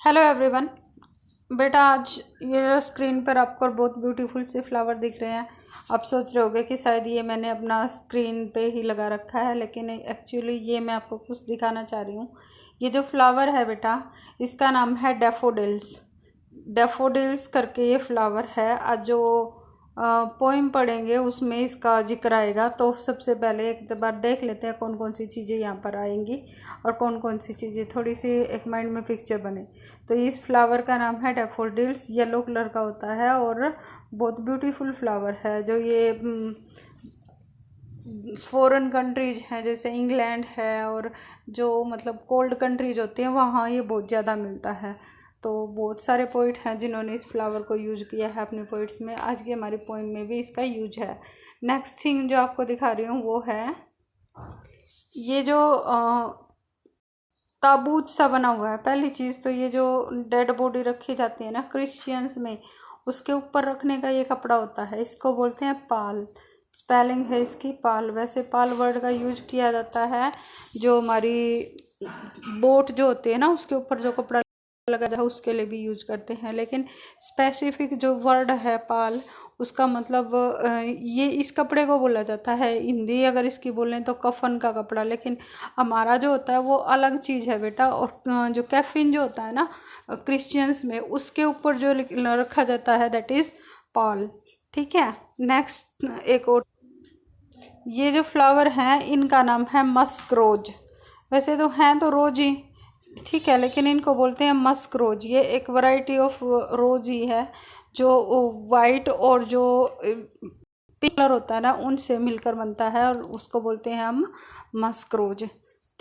Hello everyone. बेटा आज ये स्क्रीन पर आपको बहुत ब्यूटीफुल से फ्लावर दिख रहे हैं। आप सोच रहे होगे कि शायद ये मैंने अपना स्क्रीन पे ही लगा रखा है, लेकिन एक्चुअली ये मैं आपको कुछ दिखाना चाह रही हूँ। ये जो फ्लावर है बेटा, इसका नाम है डैफोडिल्स। डैफोडिल्स करके ये फ्लावर है। आज जो पोइम पढ़ेंगे उसमें इसका जिक्र आएगा। तो सबसे पहले एक बार देख लेते हैं कौन कौन सी चीज़ें यहाँ पर आएंगी और कौन कौन सी चीज़ें, थोड़ी सी एक माइंड में पिक्चर बने। तो इस फ्लावर का नाम है डैफोडिल्स। येलो कलर का होता है और बहुत ब्यूटीफुल फ्लावर है। जो ये फॉरेन कंट्रीज हैं जैसे इंग्लैंड है और जो मतलब कोल्ड कंट्रीज होती हैं वहाँ ये बहुत ज़्यादा मिलता है। तो बहुत सारे पोइट हैं जिन्होंने इस फ्लावर को यूज किया है अपने पोइट्स में। आज की हमारी पोइम में भी इसका यूज है। नेक्स्ट थिंग जो आपको दिखा रही हूँ वो है ये जो ताबूत सा बना हुआ है। पहली चीज़ तो ये जो डेड बॉडी रखी जाती है ना क्रिश्चियंस में, उसके ऊपर रखने का ये कपड़ा होता है। इसको बोलते हैं पाल। स्पेलिंग है इसकी पाल। वैसे पाल वर्ड का यूज किया जाता है जो हमारी बोट जो होती है ना उसके ऊपर जो कपड़ा लगा जाए उसके लिए भी यूज करते हैं। लेकिन स्पेसिफिक जो वर्ड है पाल, उसका मतलब ये इस कपड़े को बोला जाता है। हिंदी अगर इसकी बोलें तो कफन का कपड़ा, लेकिन हमारा जो होता है वो अलग चीज़ है बेटा। और जो कैफिन जो होता है ना क्रिश्चियंस में, उसके ऊपर जो रखा जाता है दैट इज़ पाल। ठीक है। नेक्स्ट एक और, ये जो फ्लावर हैं इनका नाम है मस्क रोज। वैसे तो हैं तो रोज ही, ठीक है, लेकिन इनको बोलते हैं मस्क रोज। ये एक वैरायटी ऑफ रोज ही है जो वाइट और जो पिंक कलर होता है ना उनसे मिलकर बनता है और उसको बोलते हैं हम मस्क रोज।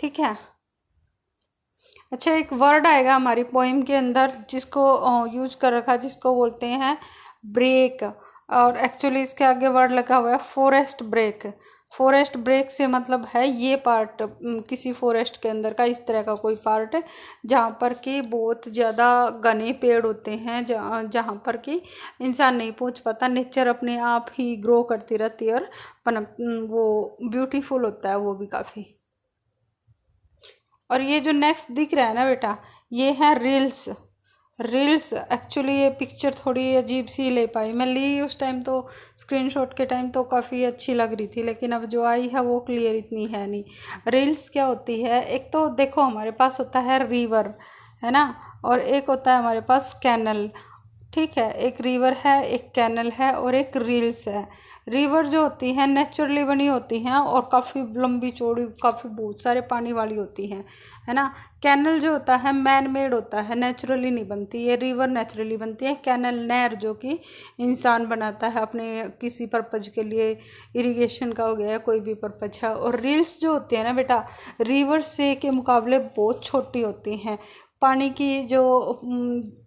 ठीक है। अच्छा, एक वर्ड आएगा हमारी पोइम के अंदर जिसको यूज कर रखा है, जिसको बोलते हैं ब्रेक। और एक्चुअली इसके आगे वर्ड लगा हुआ है फॉरेस्ट ब्रेक। फॉरेस्ट ब्रेक से मतलब है ये पार्ट किसी फॉरेस्ट के अंदर का, इस तरह का कोई पार्ट जहाँ पर कि बहुत ज़्यादा घने पेड़ होते हैं, जहाँ पर कि इंसान नहीं पहुँच पाता। नेचर अपने आप ही ग्रो करती रहती है और पनप वो ब्यूटीफुल होता है वो भी काफ़ी। और ये जो नेक्स्ट दिख रहा है ना बेटा, ये है रील्स। रील्स एक्चुअली ये पिक्चर थोड़ी अजीब सी ले पाई। मैं ली उस टाइम तो स्क्रीनशॉट के टाइम तो काफ़ी अच्छी लग रही थी, लेकिन अब जो आई है वो क्लियर इतनी है नहीं। रील्स क्या होती है, एक तो देखो हमारे पास होता है रिवर, है ना, और एक होता है हमारे पास कैनल। ठीक है, एक रिवर है, एक कैनल है और एक रील्स है। रिवर जो होती हैं नेचुरली बनी होती हैं और काफ़ी लंबी चौड़ी, काफ़ी बहुत सारे पानी वाली होती हैं, है ना। कैनल जो होता है मैन मेड होता है, नेचुरली नहीं बनती। ये रिवर नेचुरली बनती है। कैनल नहर जो कि इंसान बनाता है अपने किसी पर्पज के लिए, इरिगेशन का हो गया है, कोई भी पर्पज है। और रील्स जो होती है ना बेटा, रिवर से के मुकाबले बहुत छोटी होती हैं। पानी की जो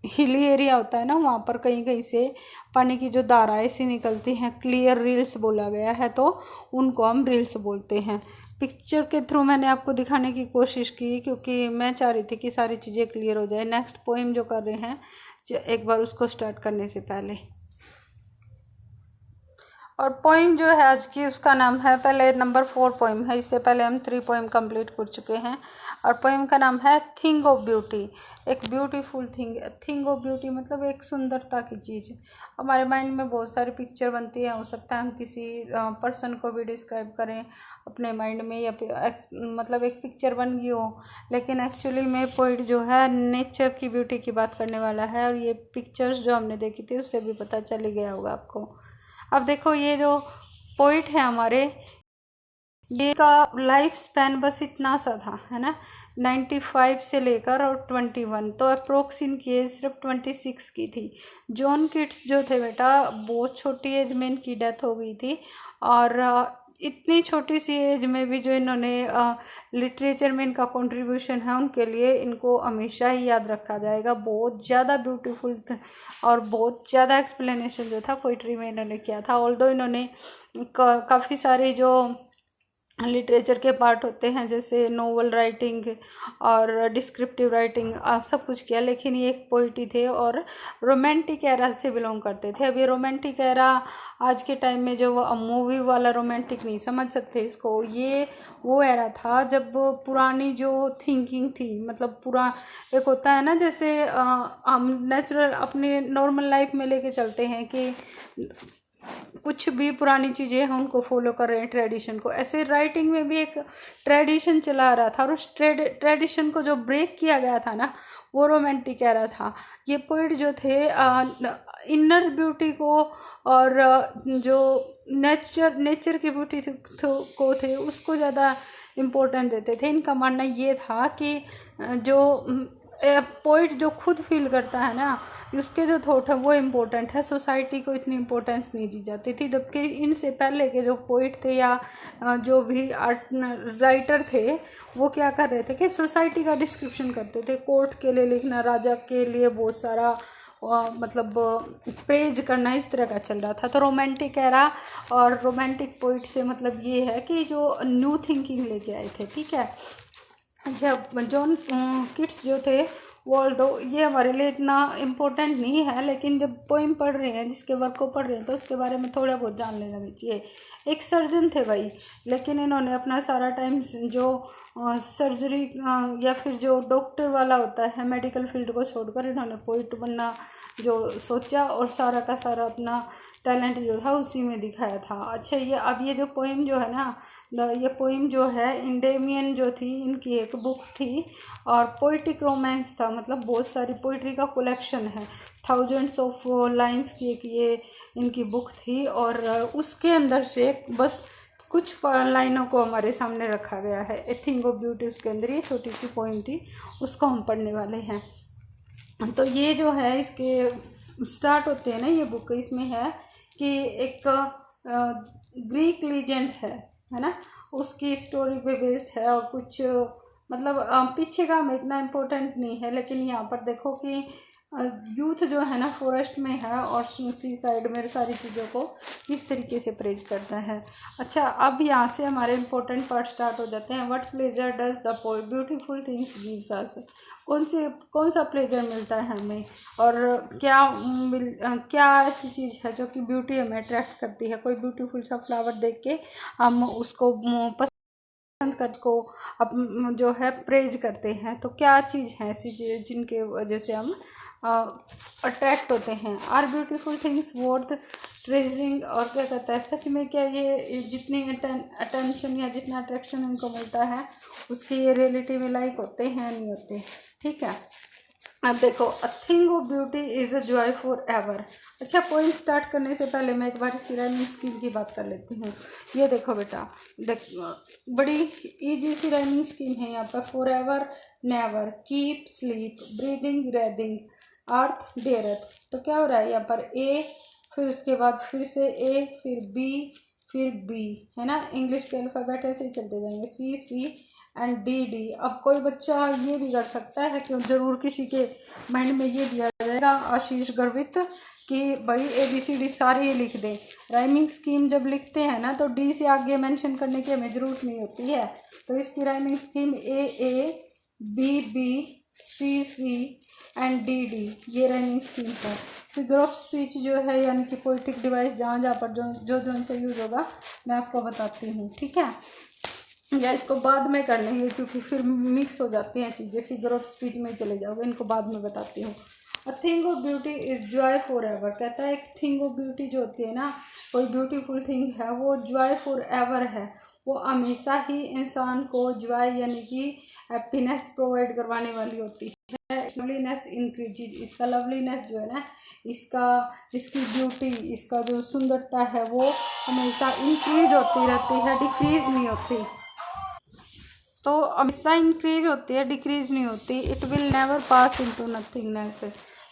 हिली एरिया होता है ना वहाँ पर कहीं कहीं से पानी की जो धाराएं सी निकलती हैं, क्लियर रील्स बोला गया है, तो उनको हम रील्स बोलते हैं। पिक्चर के थ्रू मैंने आपको दिखाने की कोशिश की क्योंकि मैं चाह रही थी कि सारी चीज़ें क्लियर हो जाए। नेक्स्ट पोइम जो कर रहे हैं एक बार उसको स्टार्ट करने से पहले, और पोइम जो है आज की उसका नाम है, पहले नंबर 4 पोइम है, इससे पहले हम 3 पोइम कंप्लीट कर चुके हैं। और पोइम का नाम है थिंग ऑफ ब्यूटी। एक beautiful thing. Thing of beauty मतलब एक सुंदरता की चीज़। हमारे माइंड में बहुत सारी पिक्चर बनती है। हो सकता है हम किसी पर्सन को भी डिस्क्राइब करें अपने माइंड में, या मतलब एक पिक्चर बन गई हो, लेकिन एक्चुअली में पोइट जो है नेचर की ब्यूटी की बात करने वाला है। और ये पिक्चर्स जो हमने देखी थी उससे भी पता चल ही गया होगा आपको। अब देखो ये जो पोइट है हमारे, ये का लाइफ स्पैन बस इतना सा था, है ना, 95 से लेकर और 21, तो अप्रोक्स इनकी एज सिर्फ 26 की थी। जॉन किट्स जो थे बेटा बहुत छोटी एज में इनकी डेथ हो गई थी। और इतनी छोटी सी एज में भी जो इन्होंने लिटरेचर में इनका कंट्रीब्यूशन है उनके लिए इनको हमेशा ही याद रखा जाएगा। बहुत ज़्यादा ब्यूटीफुल और बहुत ज़्यादा एक्सप्लेनेशन जो था पोइट्री में इन्होंने किया था। ऑल्दो इन्होंने काफ़ी सारी जो लिटरेचर के पार्ट होते हैं, जैसे नोवेल राइटिंग और डिस्क्रिप्टिव राइटिंग, सब कुछ किया। लेकिन ये एक पोइट ही थे और रोमांटिक एरा से बिलोंग करते थे। अब ये रोमांटिक एरा आज के टाइम में जो मूवी वाला रोमांटिक नहीं समझ सकते इसको, ये वो एरा था जब पुरानी जो थिंकिंग थी, मतलब पूरा एक होता है ना, जैसे हम नेचुरल अपने नॉर्मल लाइफ में लेके चलते हैं कि कुछ भी पुरानी चीज़ें हैं उनको फॉलो कर रहे हैं, ट्रेडिशन को। ऐसे राइटिंग में भी एक ट्रेडिशन चला आ रहा था, और उस ट्रेडिशन को जो ब्रेक किया गया था ना, वो रोमांटिक एरा था। ये पोइट जो थे इनर ब्यूटी को और जो नेचर की ब्यूटी को थे उसको ज़्यादा इम्पोर्टेंस देते थे। इनका मानना ये था कि जो पोइट जो खुद फील करता है ना, उसके जो थॉट है वो इम्पोर्टेंट है, सोसाइटी को इतनी इम्पोर्टेंस नहीं दी जाती थी। जबकि इनसे पहले के जो पोइट थे या जो भी आर्ट राइटर थे, वो क्या कर रहे थे कि सोसाइटी का डिस्क्रिप्शन करते थे। कोर्ट के लिए लिखना, राजा के लिए बहुत सारा मतलब प्रेज करना, इस तरह का चल रहा था। तो रोमांटिक एरा और रोमांटिक पोइट से मतलब ये है कि जो न्यू थिंकिंग लेके आए थे, ठीक है। जब जॉन किट्स जो थे वो दो, ये हमारे लिए इतना इम्पोर्टेंट नहीं है, लेकिन जब पोइम पढ़ रहे हैं, जिसके वर्क को पढ़ रहे हैं, तो उसके बारे में थोड़ा बहुत जान लेना भी चाहिए। एक सर्जन थे भाई, लेकिन इन्होंने अपना सारा टाइम जो सर्जरी या फिर जो डॉक्टर वाला होता है, मेडिकल फील्ड को छोड़कर इन्होंने पोइट बनना जो सोचा, और सारा का सारा अपना टैलेंट जो था उसी में दिखाया था। अच्छा, ये अब ये जो पोइम जो है ना, ये पोइम जो है इंडेमियन जो थी, इनकी एक बुक थी, और पोइटिक रोमांस था, मतलब बहुत सारी पोइट्री का कलेक्शन है, थाउजेंड्स ऑफ लाइंस की एक ये इनकी बुक थी। और उसके अंदर से बस कुछ लाइनों को हमारे सामने रखा गया है। ए थिंग ऑफ ब्यूटी, उसके अंदर ये छोटी सी पोइम थी, उसको हम पढ़ने वाले हैं। तो ये जो है इसके स्टार्ट होते हैं ना ये बुक, इसमें है कि एक ग्रीक लीजेंड है ना, उसकी स्टोरी पे बेस्ड है। और कुछ मतलब पीछे का हमें इतना इम्पोर्टेंट नहीं है, लेकिन यहाँ पर देखो कि यूथ जो है ना फॉरेस्ट में है और सी साइड में सारी चीज़ों को किस तरीके से प्रेज करता है। अच्छा, अब यहाँ से हमारे इम्पोर्टेंट पार्ट स्टार्ट हो जाते हैं। What pleasure does the poet, beautiful things gives us, कौन सा प्लेजर मिलता है हमें, और क्या ऐसी चीज़ है जो कि ब्यूटी हमें अट्रैक्ट करती है। कोई ब्यूटीफुल सा फ्लावर देख के हम उसको पसंद कर को अब जो है प्रेज करते हैं। तो क्या चीज़ है ऐसी जिनके वजह से हम अट्रैक्ट होते हैं। आर ब्यूटीफुल थिंग्स वर्थ ट्रेजरिंग, और क्या कहता है, सच में क्या ये जितनी अटेंशन या जितना अट्रैक्शन इनको मिलता है उसके ये रियलिटी में लाइक होते हैं नहीं होते, ठीक है। अब देखो, a thing of beauty is a joy for ever. अच्छा, पॉइंट स्टार्ट करने से पहले मैं एक बार इसकी राइमिंग स्कीम की बात कर लेती हूँ। ये देखो बेटा, बड़ी इजी सी राइमिंग स्कीम है यहाँ पर। For ever, never, keep, sleep, breathing, breathing, earth, dearth. तो क्या हो रहा है यहाँ पर, ए, फिर उसके बाद फिर से ए, फिर बी, फिर बी, है ना। इंग्लिश के अल्फ़ाबेट ऐसे ही चलते जाएंगे, सी, सी एंड डी, डी। अब कोई बच्चा ये भी कर सकता है कि ज़रूर किसी के माइंड में ये भी आ जाएगा, आशीष गर्वित, कि भाई ABCD सारे ही लिख दें। राइमिंग स्कीम जब लिखते हैं ना तो डी से आगे मेंशन करने की हमें ज़रूरत नहीं होती है। तो इसकी rhyming scheme A, B, B, C and D, ये राइमिंग स्कीम है। फिगर ऑफ स्पीच जो है, यानी कि पोइटिक डिवाइस जहाँ जहाँ पर जो से यूज़ होगा मैं आपको बताती हूँ, ठीक है। या इसको बाद में कर लेंगे क्योंकि फिर मिक्स हो जाती हैं चीज़ें, फिगर ऑफ स्पीच में चले जाओगे, इनको बाद में बताती हूँ। A thing of beauty is Joy for ever, कहता है एक थिंग ऑफ ब्यूटी जो होती है ना, कोई ब्यूटीफुल थिंग है, वो जॉय फॉर एवर है, वो हमेशा ही इंसान को जॉय यानी कि हैप्पीनेस प्रोवाइड करवाने वाली होती है। लवलीनेस इंक्रीज, इसका लवलीनेस जो है ना, इसकी ब्यूटी, इसका जो सुंदरता है वो हमेशा इंक्रीज होती रहती है, डिक्रीज नहीं होती। तो हमेशा इंक्रीज होती है, डिक्रीज नहीं होती। It will never pass into nothingness,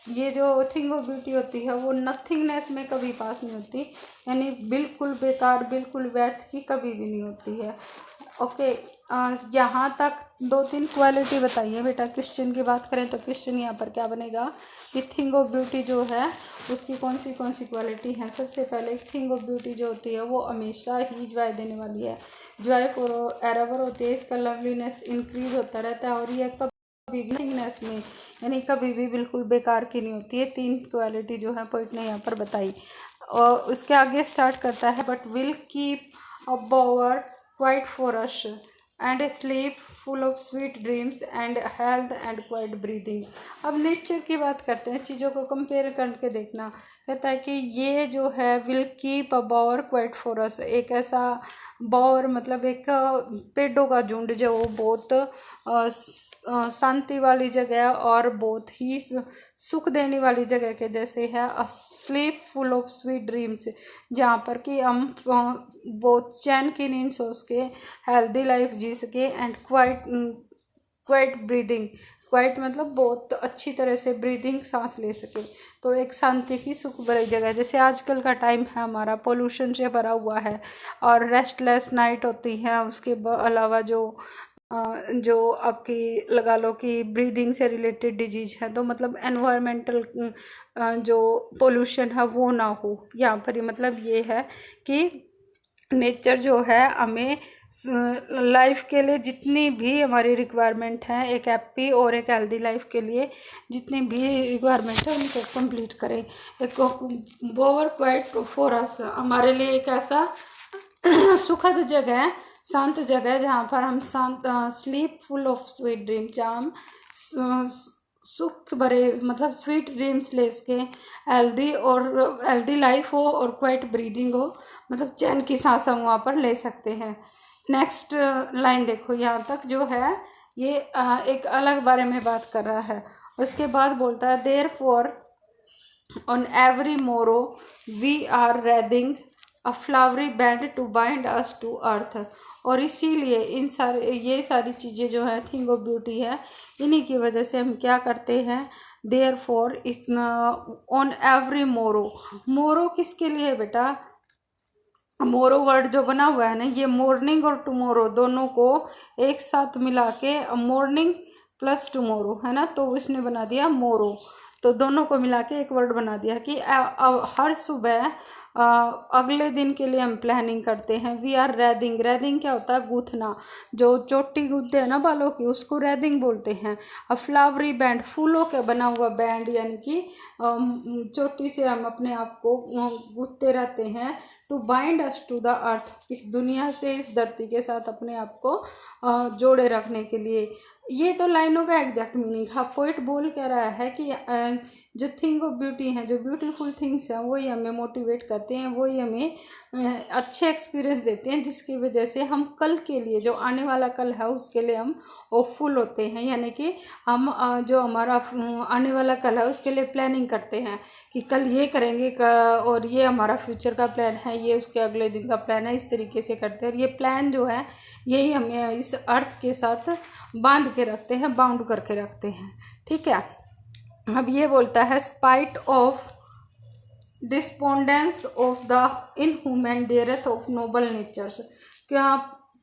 ये जो थिंग ऑफ ब्यूटी होती है वो नथिंगनेस में कभी पास नहीं होती, यानी बिल्कुल बेकार, बिल्कुल व्यर्थ की कभी भी नहीं होती है। ओके, यहाँ तक 2-3 क्वालिटी बताइए बेटा। क्वेश्चन की बात करें तो क्वेश्चन यहाँ पर क्या बनेगा कि थिंग ऑफ ब्यूटी जो है उसकी कौन सी क्वालिटी है। सबसे पहले थिंग ऑफ ब्यूटी जो होती है वो हमेशा ही जॉय देने वाली है, जॉय फॉर एवर होती है, इसका लवलीनेस इंक्रीज होता रहता है और ये कभी थिंगनेस में यानी कभी भी बिल्कुल बेकार की नहीं होती है। 3 क्वालिटी जो है पोइट ने यहाँ पर बताई। और उसके आगे स्टार्ट करता है, but will keep a bower quiet for us and sleep full of sweet dreams and health and quiet breathing. अब नेचर की बात करते हैं, चीज़ों को कंपेयर करके देखना। कहता है कि ये जो है will keep a bower quiet for us, एक ऐसा बोअर मतलब एक पेड़ों का झुंड जो बहुत शांति वाली जगह और बहुत ही सुख देने वाली जगह के जैसे है। Sleep full of sweet dreams, जहाँ पर कि हम बहुत चैन की नींद सो सके, हेल्दी लाइफ जी सके, एंड क्वाइट ब्रीदिंग, क्वाइट मतलब बहुत अच्छी तरह से ब्रीदिंग सांस ले सके। तो एक शांति की सुख भरी जगह, जैसे आजकल का टाइम है हमारा पोल्यूशन से भरा हुआ है और रेस्टलेस नाइट होती है। उसके अलावा जो आपकी लगा लो कि ब्रीदिंग से रिलेटेड डिजीज है, तो मतलब एनवायरमेंटल जो पोल्यूशन है वो ना हो। यहाँ पर ही मतलब ये है कि नेचर जो है हमें लाइफ के लिए जितनी भी हमारी रिक्वायरमेंट है, एक हैप्पी और एक हेल्दी लाइफ के लिए जितनी भी रिक्वायरमेंट है उनको कंप्लीट करें। एक बोअर क्वाइट फॉर अस, हमारे लिए एक ऐसा सुखद जगह है, शांत जगह जहाँ पर हम शांत sleep full of sweet dream, जहाँ हम सुख भरे मतलब स्वीट ड्रीम्स ले सके, हेल्दी लाइफ हो और क्वाइट ब्रीदिंग हो, मतलब चैन की सांस हम वहाँ पर ले सकते हैं। नेक्स्ट लाइन देखो, यहाँ तक जो है ये एक अलग बारे में बात कर रहा है। उसके बाद बोलता है therefore on every morrow we are wreathing a flowery band to bind us to earth. और इसीलिए ये सारी चीज़ें जो है थिंग ऑफ ब्यूटी है, इन्हीं की वजह से हम क्या करते हैं, देयर फॉर इतना ऑन एवरी मोरो किसके लिए बेटा, मोरो वर्ड जो बना हुआ है ना, ये मॉर्निंग और टुमारो दोनों को एक साथ मिला के मॉर्निंग प्लस टुमारो है ना, तो इसने बना दिया मोरो। तो दोनों को मिला के एक वर्ड बना दिया कि हर सुबह अगले दिन के लिए हम प्लानिंग करते हैं। वी आर रेदिंग, रेदिंग क्या होता है, गूंथना, जो चोटी गूंथते हैं ना बालों की, उसको रेदिंग बोलते हैं। अ फ्लावरी बैंड, फूलों का बना हुआ बैंड, यानी कि चोटी से हम अपने आप को गूंथते रहते हैं। To bind us to the earth, इस दुनिया से, इस धरती के साथ अपने आप को जोड़े रखने के लिए। ये तो लाइनों का एग्जैक्ट मीनिंग है। पोइट बोल कह रहा है कि जो थिंग ऑफ ब्यूटी हैं, जो ब्यूटीफुल थिंग्स हैं, वही हमें मोटिवेट करते हैं, वही हमें अच्छे एक्सपीरियंस देते हैं, जिसकी वजह से हम कल के लिए, जो आने वाला कल है, उसके लिए हम होपफुल होते हैं। यानी कि हम जो हमारा आने वाला कल है उसके लिए प्लानिंग करते हैं कि कल ये करेंगे और ये हमारा फ्यूचर का प्लान है, ये उसके अगले दिन का प्लान है, इस तरीके से करते हैं। और ये प्लान जो है यही हमें इस अर्थ के साथ बांध के रखते हैं, बाउंड करके रखते हैं। ठीक है, अब ये बोलता है spite of despondence of the inhuman dearth of noble natures. क्या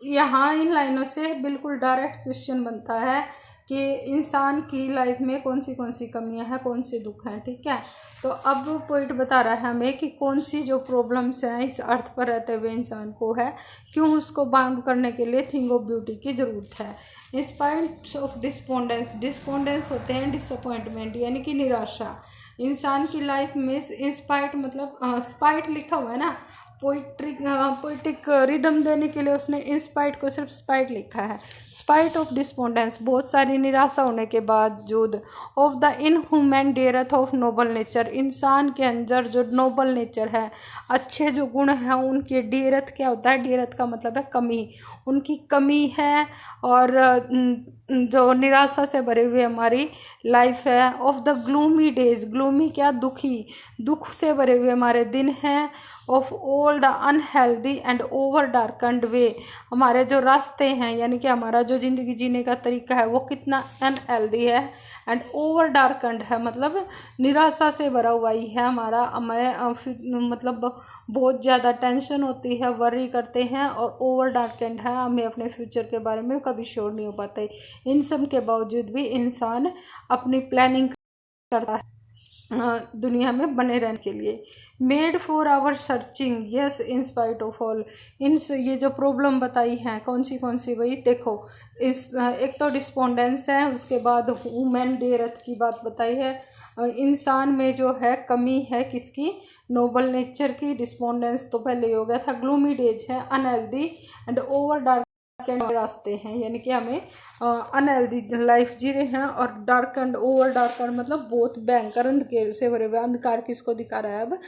यहाँ इन लाइनों से बिल्कुल डायरेक्ट क्वेश्चन बनता है कि इंसान की लाइफ में कौन सी कमियां हैं, कौन से दुख हैं। ठीक है, तो अब पोइट बता रहा है हमें कि कौन सी जो प्रॉब्लम्स हैं इस अर्थ पर रहते हुए इंसान को है, क्यों उसको बाउंड करने के लिए थिंग ऑफ ब्यूटी की ज़रूरत है। इंस्पाइट ऑफ डिस्पोंडेंस होते हैं डिसअपॉइंटमेंट, यानी कि निराशा। इंसान की लाइफ में इंस्पाइट मतलब स्पाइट लिखा हुआ है ना, पोइटिक रिदम देने के लिए उसने इंस्पाइट को सिर्फ स्पाइट लिखा है। स्पाइट ऑफ डिस्पोंडेंस, बहुत सारी निराशा होने के बावजूद, of the inhuman dearth of noble nature, इंसान के अंदर जो नोबल नेचर है, अच्छे जो गुण हैं उनके, डेयरेथ क्या होता है, डेयरेथ का मतलब है कमी, उनकी कमी है। और जो निराशा से भरे हुए हमारी लाइफ है। Of the gloomy days, gloomy क्या, दुखी, दुख से भरे हुए हमारे दिन हैं। Of all the unhealthy and over darkened ways, हमारे जो रास्ते हैं, यानी कि हमारा जो ज़िंदगी जीने का तरीका है वो कितना अनहेल्दी है एंड ओवर डार्कंड है, मतलब निराशा से भरा हुआ ही है हमारा। हमें मतलब बहुत ज़्यादा टेंशन होती है, वरी करते हैं, और ओवर डार्कंड है, हमें अपने फ्यूचर के बारे में कभी श्योर नहीं हो पाते। इन सब के बावजूद भी इंसान अपनी प्लानिंग करता है दुनिया में बने रहने के लिए। Made for our searching, yes in spite of all. ये जो प्रॉब्लम बताई हैं कौन सी भाई देखो, इस एक तो डिस्पोंडेंस है, उसके बाद वुमेन डेथ की बात बताई है। इंसान में जो है कमी है किसकी, नोबल नेचर की। डिस्पोंडेंस तो पहले ही हो गया था। ग्लूमी डेज है, अनहेल्दी एंड ओवर डार्क रास्ते हैं, यानी कि हमें अनहेल्दी लाइफ जी रहे हैं। और dark and over dark and मतलब बहुत भयंकर अंधकार से भरे हुए। अंधकार किसको दिखा रहा है अब,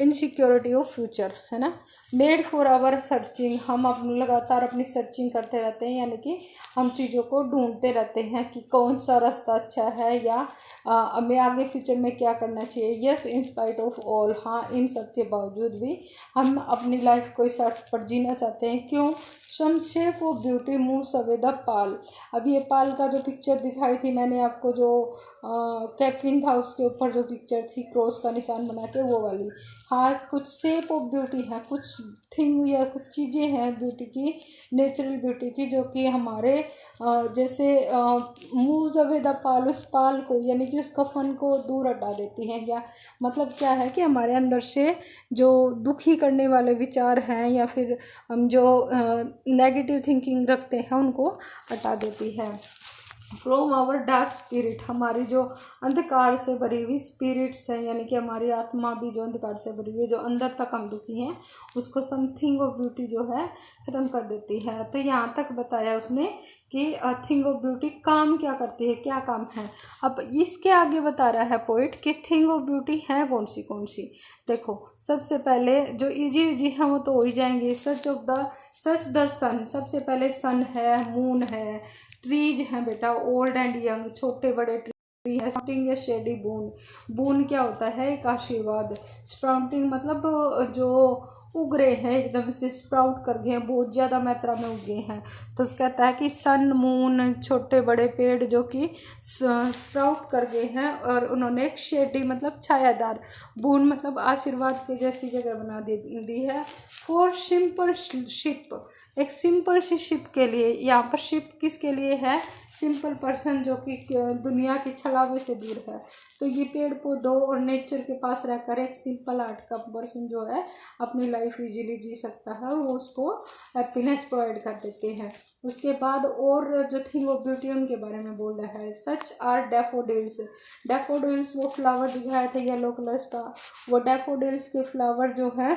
इनसिक्योरिटी ऑफ फ्यूचर, है ना। मेड फॉर आवर सर्चिंग, हम अपने लगातार अपनी सर्चिंग करते रहते हैं, यानी कि हम चीज़ों को ढूंढते रहते हैं कि कौन सा रास्ता अच्छा है या हमें आगे फ्यूचर में क्या करना चाहिए। Yes in spite of all, हाँ इन सब के बावजूद भी हम अपनी लाइफ को इस अर्थ पर जीना चाहते हैं। क्यों, some shape of beauty moves away the pall. अब ये पाल का जो पिक्चर दिखाई थी मैंने आपको, जो कैफिन था उसके ऊपर जो पिक्चर थी क्रॉस का निशान बना के, वो वाली। हाँ कुछ शेप ऑफ ब्यूटी है, कुछ थिंग या कुछ चीज़ें हैं ब्यूटी की, नेचुरल ब्यूटी की, जो कि हमारे जैसे मूव्स अवे द पाल, उस पाल को यानी कि उस कफन को दूर हटा देती हैं। या मतलब क्या है कि हमारे अंदर से जो दुखी करने वाले विचार हैं या फिर हम जो नेगेटिव थिंकिंग रखते हैं उनको हटा देती है। फ्रॉम आवर डार्क स्पिरिट, हमारी जो अंधकार से भरी हुई स्पिरिट्स हैं, यानी कि हमारी आत्मा भी जो अंधकार से भरी हुई है, जो अंदर तक हम दुखी हैं, उसको समथिंग ऑफ ब्यूटी जो है ख़त्म कर देती है। तो यहाँ तक बताया उसने कि थिंग ऑफ ब्यूटी काम क्या करती है, क्या काम है। अब इसके आगे बता रहा है पोइट कि थिंग ऑफ ब्यूटी है कौन सी। देखो सबसे पहले जो इजी हैं वो तो हो ही जाएंगे। सच द सन, सबसे पहले सन है, मून है, ट्रीज हैं बेटा, ओल्ड एंड यंग, छोटे बड़े ट्री है। स्प्राउटिंग या शेडी बून क्या होता है, एक आशीर्वाद। स्प्राउटिंग मतलब जो उग रहे हैं, एकदम से स्प्राउट कर गए हैं, बहुत ज़्यादा मात्रा में उगे हैं। तो कहता है कि सन मून छोटे बड़े पेड़ जो कि स्प्राउट कर गए हैं, और उन्होंने एक शेडी मतलब छायादार, बून मतलब आशीर्वाद के जैसी जगह बना दी है। फॉर सिंपल शिप, एक सिंपल सी शिप के लिए, यहाँ पर शिप किसके लिए है, सिंपल पर्सन जो कि दुनिया की छलावे से दूर है। तो ये पेड़ पौधों और नेचर के पास रहकर एक सिंपल आर्ट का पर्सन जो है अपनी लाइफ इजीली जी सकता है, और वो उसको हैप्पीनेस प्रोवाइड कर देते हैं। उसके बाद और जो थिंग ऑफ ब्यूटी उनके बारे में बोल रहा है। सच आर डैफोडिल्स, डैफोडिल्स वो फ्लावर दिखाया था येलो कलर्स का, वो डैफोडिल्स के फ्लावर जो है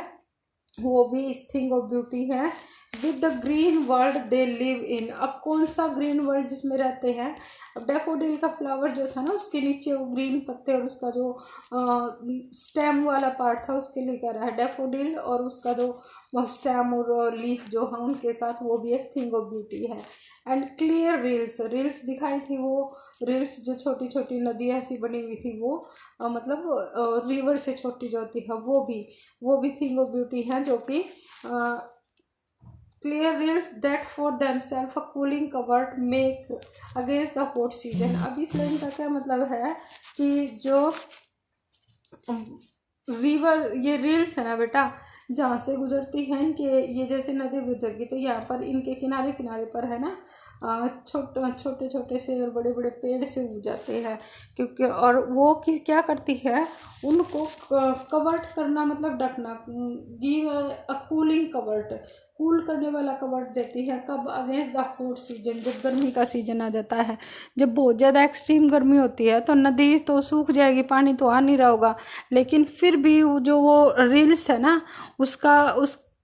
वो भी इस थिंग ऑफ ब्यूटी है। With the green world they live in, अब कौन सा ग्रीन वर्ल्ड जिसमें रहते हैं। अब डैफोडिल का फ्लावर जो था ना, उसके नीचे वो ग्रीन पत्ते और उसका जो स्टेम वाला पार्ट था उसके लिए कह रहा है डैफोडिल, और उसका जो स्टेम और लीफ जो है उनके साथ, वो भी एक थिंग ऑफ ब्यूटी है। एंड क्लियर रील्स दिखाई थी, वो रील्स जो छोटी छोटी नदियाँ ऐसी बनी हुई थी, वो मतलब रिवर से छोटी जो होती है, वो भी थिंग ऑफ ब्यूटी है, जो कि clear reels that for themselves a cooling cover make against the hot season। अब इस लाइन का क्या मतलब है कि जो रिवर, ये रील्स है ना बेटा, जहाँ से गुजरती हैं इनके, ये जैसे नदी गुजरगी तो यहाँ पर इनके किनारे किनारे पर है ना छोटे छोटे से और बड़े बड़े पेड़ से उग जाते हैं, क्योंकि और वो क्या करती है, उनको कवर्ट करना मतलब ढकना, give a cooling covert, cool करने वाला कवर्ट देती है। कब, अगेंस्ट द हॉट सीजन, जब गर्मी का सीजन आ जाता है, जब बहुत ज़्यादा एक्सट्रीम गर्मी होती है तो नदी तो सूख जाएगी, पानी तो आ नहीं रहा होगा, लेकिन फिर भी जो वो रील्स है ना उसका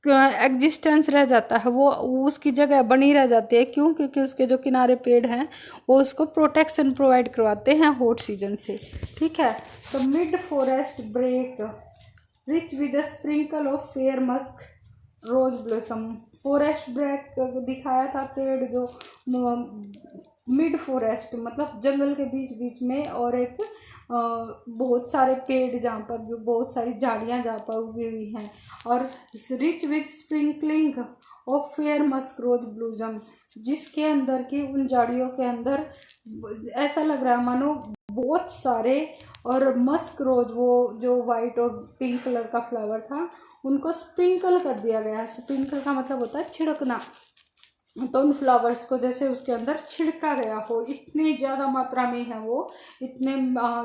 एग्जिस्टेंस रह जाता है, वो उसकी जगह बनी रह जाती है। क्यों, क्योंकि उसके जो किनारे पेड़ हैं वो उसको प्रोटेक्शन प्रोवाइड करवाते हैं हॉट सीजन से। ठीक है, तो mid forest brake rich with a sprinkle of fair musk rose blossom. Forest brake दिखाया था, पेड़ जो मिड फॉरेस्ट मतलब जंगल के बीच बीच में, और एक बहुत सारे पेड़ जहाँ पर जो बहुत सारी झाड़ियाँ जहाँ पर उगी हुई हैं, और rich with sprinkling of fair musk rose blossoms, जिसके अंदर की उन झाड़ियों के अंदर ऐसा लग रहा है मानो बहुत सारे और मस्क रोज, वो जो वाइट और पिंक कलर का फ्लावर था, उनको स्प्रिंकल कर दिया गया है। स्प्रिंकल का मतलब होता है छिड़कना। तो उन फ्लावर्स को जैसे उसके अंदर छिड़का गया हो, इतनी ज़्यादा मात्रा में है वो, इतने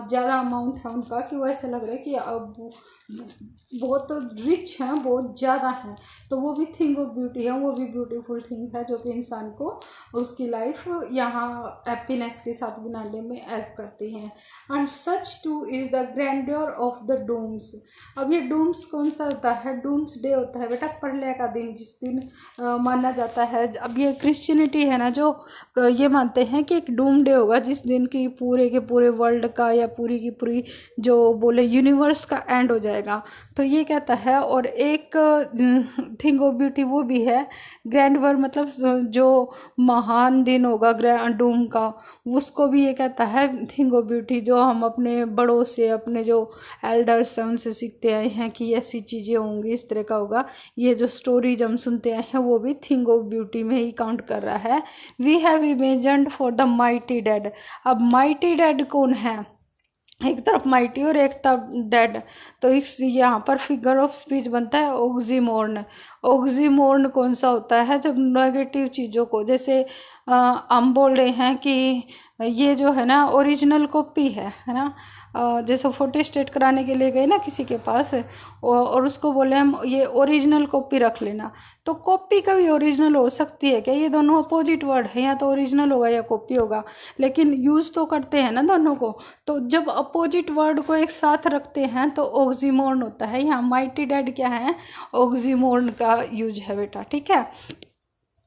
ज़्यादा अमाउंट है उनका कि वो ऐसा लग रहा है कि अब बहुत रिच हैं, बहुत ज़्यादा हैं। तो वो भी थिंग ऑफ ब्यूटी है, वो भी ब्यूटीफुल थिंग है जो कि इंसान को उसकी लाइफ यहाँ हैप्पीनेस के साथ बनाने में हेल्प करती हैं। And such too is the grandeur of the dooms. अब ये डूम्स कौन सा होता है? डूम्स डे होता है बेटा प्रलय का दिन, जिस दिन माना जाता है। अब ये क्रिश्चियनिटी है ना जो ये मानते हैं कि एक डूम डे होगा जिस दिन की पूरे के पूरे वर्ल्ड का या पूरी की पूरी जो बोले यूनिवर्स का एंड हो जाएगा। तो ये कहता है। और एक थिंग ऑफ ब्यूटी वो भी है ग्रैंडवर, मतलब जो महान दिन होगा डूम का, उसको भी ये कहता है थिंग ऑफ ब्यूटी, जो हम अपने बड़ों से, अपने जो एल्डर्स हैं उनसे सीखते आए हैं कि ऐसी चीज़ें होंगी, इस तरह का होगा। ये जो स्टोरीज हम सुनते आए हैं वो भी थिंग ऑफ ब्यूटी में ही काउंट कर रहा है। We have imagined for the mighty dead. अब माइटी डेड कौन है? एक तरफ माइटी और एक तरफ डेड। तो इस यहाँ पर फिगर ऑफ स्पीच बनता है ऑक्सीमोर्न। ऑक्सीमोर्न कौन सा होता है? जब नेगेटिव चीज़ों को, जैसे हम बोल रहे हैं कि ये जो है ना ओरिजिनल कॉपी है ना। जैसे फोटो स्टेट कराने के लिए गए ना किसी के पास और उसको बोले हम ये ओरिजिनल कॉपी रख लेना, तो कॉपी का भी ओरिजिनल हो सकती है क्या? ये दोनों अपोजिट वर्ड है, या तो ओरिजिनल होगा या कॉपी होगा, लेकिन यूज़ तो करते हैं ना दोनों को। तो जब अपोजिट वर्ड को एक साथ रखते हैं तो ऑक्सीमोर्न होता है। यहाँ माइटी डेड क्या है? ऑक्सीमोर्न का यूज है बेटा, ठीक है।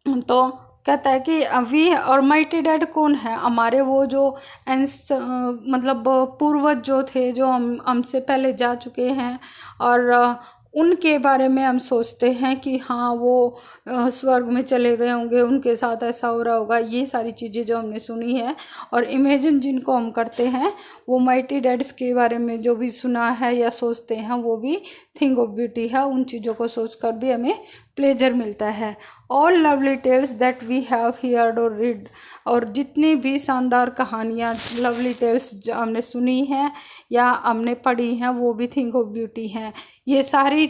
तो कहता है कि वी और माइटी डेड कौन है? हमारे वो जो मतलब पूर्वज जो थे, जो हमसे पहले जा चुके हैं, और उनके बारे में हम सोचते हैं कि हाँ वो स्वर्ग में चले गए होंगे, उनके साथ ऐसा हो रहा होगा। ये सारी चीज़ें जो हमने सुनी है और इमेजिन जिनको हम करते हैं, वो माइटी डेड्स के बारे में जो भी सुना है या सोचते हैं वो भी थिंग ऑफ ब्यूटी है। उन चीज़ों को सोचकर भी हमें प्लेजर मिलता है। All lovely tales that we have heard और रीड। और जितनी भी शानदार कहानियाँ, लवली टेल्स जो हमने सुनी हैं या हमने पढ़ी हैं, वो भी थिंग ऑफ ब्यूटी हैं। ये सारी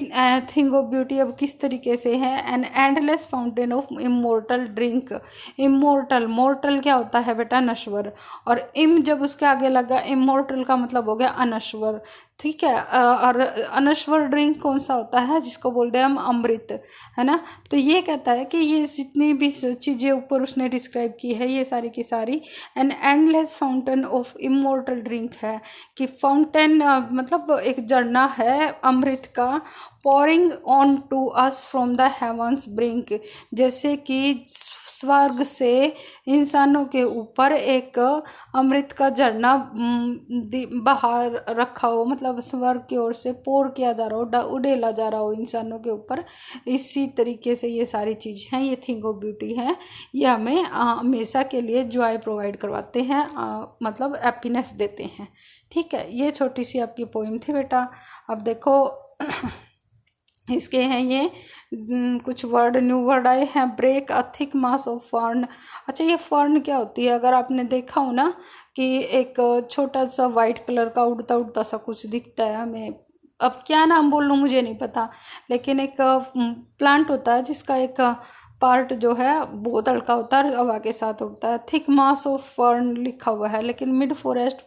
थिंग ऑफ ब्यूटी अब किस तरीके से है? An endless fountain of immortal drink. Immortal, mortar क्या होता है बेटा? नश्वर। और इम जब उसके आगे लगा, इमोर्टल का मतलब हो गया अनश्वर, ठीक है। और अनश्वर ड्रिंक कौन सा होता है? जिसको बोलते हैं हम अमृत, है ना। तो ये कहता है कि ये जितनी भी चीज़ें ऊपर उसने डिस्क्राइब की है, ये सारी की सारी an endless fountain of immortal drink है। कि फाउंटेन मतलब एक झरना है अमृत का, pouring on to us from the heavens brink। जैसे कि स्वर्ग से इंसानों के ऊपर एक अमृत का झरना बाहर रखा हो, मतलब स्वर्ग की ओर से पोर किया जा रहा हो, उड़ेला जा रहा हो इंसानों के ऊपर। इसी तरीके से ये सारी चीज़ हैं, ये थिंग ऑफ ब्यूटी है। ये हमें हमेशा के लिए जॉय प्रोवाइड करवाते हैं, मतलब हैप्पीनेस देते हैं, ठीक है। ये छोटी सी आपकी पोइम थी बेटा। अब देखो इसके हैं ये कुछ वर्ड, न्यू वर्ड आए हैं। Break a thick mass of fern. अच्छा, ये फर्न क्या होती है? अगर आपने देखा हो ना कि एक छोटा सा वाइट कलर का उड़ता उड़ता सा कुछ दिखता है हमें, अब क्या नाम बोल लूँ मुझे नहीं पता, लेकिन एक प्लांट होता है जिसका एक पार्ट जो है बहुत हल्का होता है, हवा के साथ उड़ता है। थिक मास ऑफ फर्न लिखा हुआ है, लेकिन मिड फॉरेस्ट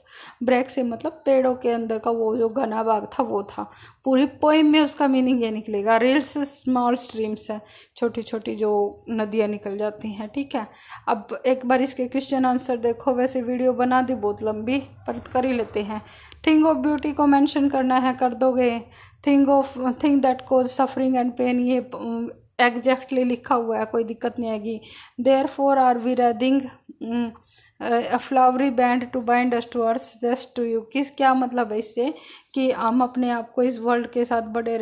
ब्रेक से मतलब पेड़ों के अंदर का वो जो घना भाग था वो था। पूरी पोइम में उसका मीनिंग ये निकलेगा। रील्स स्मॉल स्ट्रीम्स है, छोटी छोटी जो नदियाँ निकल जाती हैं, ठीक है। अब एक बार इसके क्वेश्चन आंसर देखो। वैसे वीडियो बना दी बहुत लंबी, पर कर ही लेते हैं। थिंग ऑफ ब्यूटी को मेंशन करना है, कर दोगे। Thing that cause suffering and pain, ये एग्जैक्टली लिखा हुआ है, कोई दिक्कत नहीं आएगी। Therefore are we wreathing flowery band to bind us to earth just to you, क्या मतलब है इससे कि हम अपने आप को इस वर्ल्ड के साथ बंधे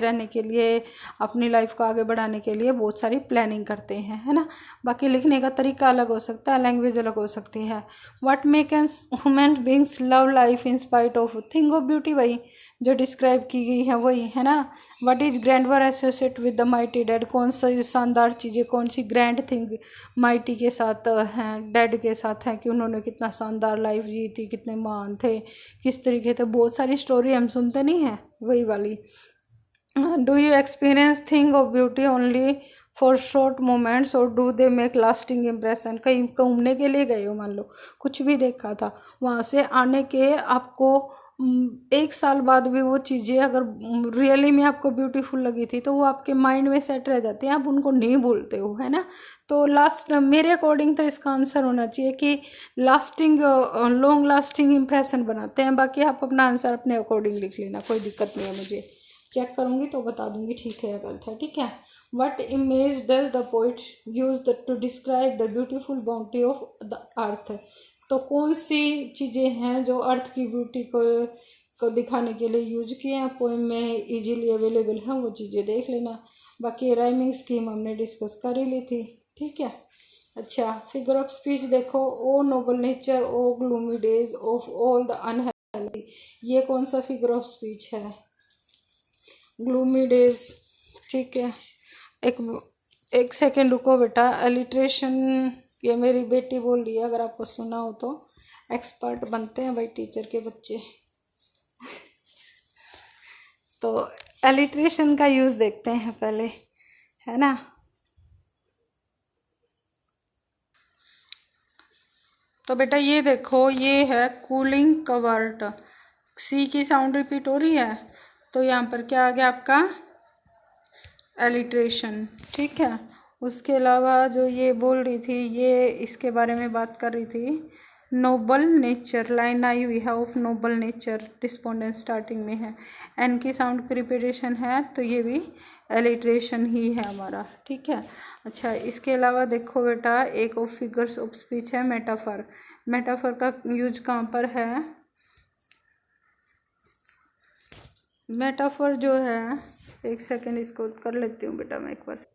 रहने के लिए, अपनी लाइफ को आगे बढ़ाने के लिए बहुत सारी प्लानिंग करते हैं, है ना। बाकी लिखने का तरीका अलग हो सकता है, लैंग्वेज अलग हो सकती है। What make an human beings love life in spite of thing of beauty, वही जो डिस्क्राइब की गई है वही, है ना। What is grandeur associate with the mighty dead, कौन सी शानदार चीज़ें, कौन सी ग्रैंड थिंग माइटी के साथ हैं, डेड के साथ हैं, कि उन्होंने कितना शानदार लाइफ जी थी, कितने महान थे, किस तरीके थे। बहुत सारी स्टोरी हम सुनते नहीं हैं, वही वाली। Do you experience thing of beauty only for short moments और do they make lasting impression, कहीं घूमने के लिए गए हो, मान लो कुछ भी देखा था, वहाँ से आने के आपको 1 साल बाद भी वो चीज़ें अगर रियली में आपको ब्यूटीफुल लगी थी तो वो आपके माइंड में सेट रह जाती हैं, आप उनको नहीं भूलते हो, है ना। तो मेरे अकॉर्डिंग तो इसका आंसर होना चाहिए कि लास्टिंग, लॉन्ग लास्टिंग इम्प्रेशन बनाते हैं। बाकी आप अपना आंसर अपने अकॉर्डिंग लिख लेना, कोई दिक्कत नहीं है, मुझे चेक करूँगी तो बता दूँगी ठीक है या गलत है, ठीक है। What image does the poet use to describe the beautiful boundary of the earth, तो कौन सी चीज़ें हैं जो अर्थ की ब्यूटी को दिखाने के लिए यूज किए हैं पोएम में, इजीली अवेलेबल हैं, वो चीज़ें देख लेना। बाकी राइमिंग स्कीम हमने डिस्कस कर ही ली थी, ठीक है। अच्छा, फिगर ऑफ स्पीच देखो, O noble nature, O gloomy days of all the unhealthy, ये कौन सा फिगर ऑफ स्पीच है, ग्लूमी डेज, ठीक है। एक सेकेंड रुको बेटा, एलिट्रेशन ये मेरी बेटी बोल रही है, अगर आपको सुना हो तो। एक्सपर्ट बनते हैं भाई टीचर के बच्चे। तो एलिट्रेशन का यूज़ देखते हैं पहले, है ना। तो बेटा ये देखो, ये है कूलिंग कवर्ट, सी की साउंड रिपीट हो रही है, तो यहाँ पर क्या आ गया आपका एलिट्रेशन, ठीक है। उसके अलावा जो ये बोल रही थी, ये इसके बारे में बात कर रही थी, नोबल नेचर, लाइन आई हुई है of noble nature, respondent starting में है, एन की साउंड की रिपीटेशन है, तो ये भी एलिट्रेशन ही है हमारा, ठीक है। अच्छा, इसके अलावा देखो बेटा, एक ऑफ फिगर्स ऑफ स्पीच है मेटाफर, मेटाफर का यूज कहाँ पर है, मेटाफर जो है, एक सेकेंड इसको कर लेती हूँ बेटा मैं एक बार।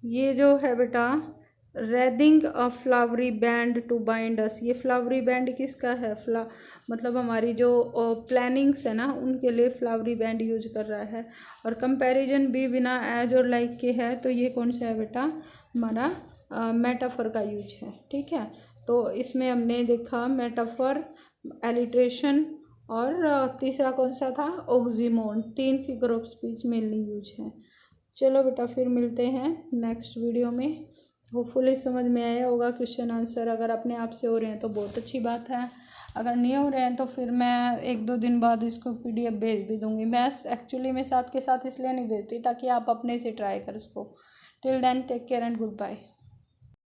ये जो है बेटा, wreathing a flowery band to bind us, ये फ्लावरी बैंड किसका है, मतलब हमारी जो प्लानिंग्स है ना उनके लिए फ्लावरी बैंड यूज कर रहा है। और कंपैरिजन भी बिना एज और लाइक के है, तो ये कौन सा है बेटा, हमारा मेटाफर का यूज है, ठीक है। तो इसमें हमने देखा मेटाफर, एलिट्रेशन और तीसरा कौन सा था, ऑक्सीमोन, 3 figure of speech mainly use है। चलो बेटा, फिर मिलते हैं नेक्स्ट वीडियो में। होपफुली समझ में आया होगा क्वेश्चन आंसर। अगर अपने आप से हो रहे हैं तो बहुत अच्छी बात है, अगर नहीं हो रहे हैं तो फिर मैं 1-2 दिन बाद इसको PDF भेज भी दूँगी। मैं एक्चुअली में साथ के साथ इसलिए नहीं भेजती ताकि आप अपने से ट्राई कर इसको। Till then take care and good bye.